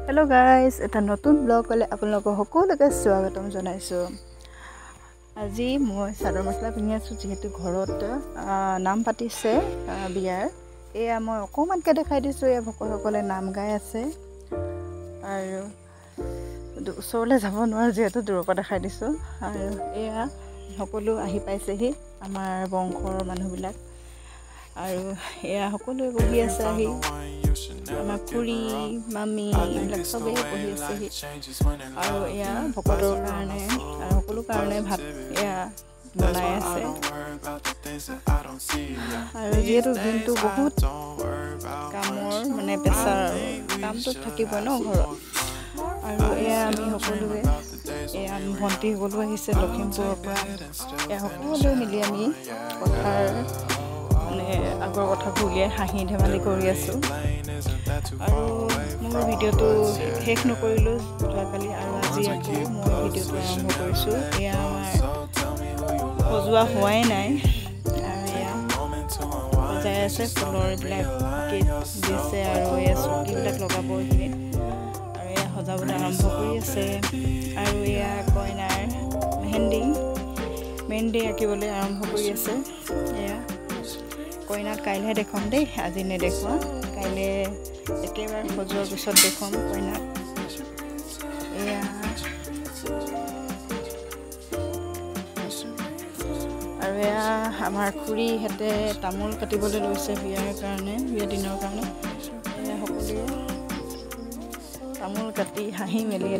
Hello guys এটা নতুন blog কলে আপোনালোকক সকলোকে স্বাগতম জনাইছো। আজি মই চাদৰ মছলা পিন্ধি আছো যেহেতু ঘৰত নাম পাতিছে বিয়াৰ। এয়া মই অকমানকে দেখাই দিছো এয়া ভকতসকলে নাম গাই আছে আৰু ওচৰলে যাব নোৱাৰো যেহেতু দূৰৰ পৰা দেখাই দিছো আৰু এয়া সকলো আহি পাইছেহি আমাৰ বংশৰ মানুহবিলাক আৰু এয়া সকলোৱে বহি আছে আহি আমাৰ খুৰী মামি এইবিলাক চবেই বহি আছেহি আৰু এয়া ভকতৰ কাৰণে আৰু সকলো কাৰণে ভাত এয়া বনাই আছে আৰু যিহেতু দিনটো বহুত কামৰ মানে প্ৰেছাৰ কামটো থাকিবই ন ঘৰত আৰু এয়া আমি সকলোৱে এয়া আমি ভণ্টি সকলো আহিছে লখিমপুৰৰ পৰা এয়া সকলোৱে মিলি আমি কথাৰ মানে আগৰ কথাবোৰ উলিয়াই হাঁহি ধেমালি কৰি আছো আৰু মোৰ ভিডিঅ'টো শেষ নকৰিলোঁ যোৱাকালি আৰু আজি আকৌ মই ভিডিঅ'টো আৰম্ভ কৰিছোঁ। এয়া আমাৰ সজোৱা হোৱাই নাই আৰু এয়া সজাই আছে ফুলৰ এইবিলাক দিছে আৰু এয়া চকীবিলাক লগাব এইখিনিত আৰু এয়া সজাবলৈ আৰম্ভ কৰি আছে আৰু এয়া কইনাৰ মেহেন্দি আঁকিবলৈ আৰম্ভ কৰি আছে। এয়া কইনাক কাইলৈ দেখুৱাম দেই, আজি নেদেখুৱা, কাইলৈ একেবাৰে সজোৱাৰ পিছত দেখুৱাম কইনাক। এয়া আৰু এয়া আমাৰ খুৰীহঁতে তামোল কাটিবলৈ লৈছে বিয়াৰ দিনৰ কাৰণে এয়া সকলোৱে তামোল কাটি হাঁহি মেলি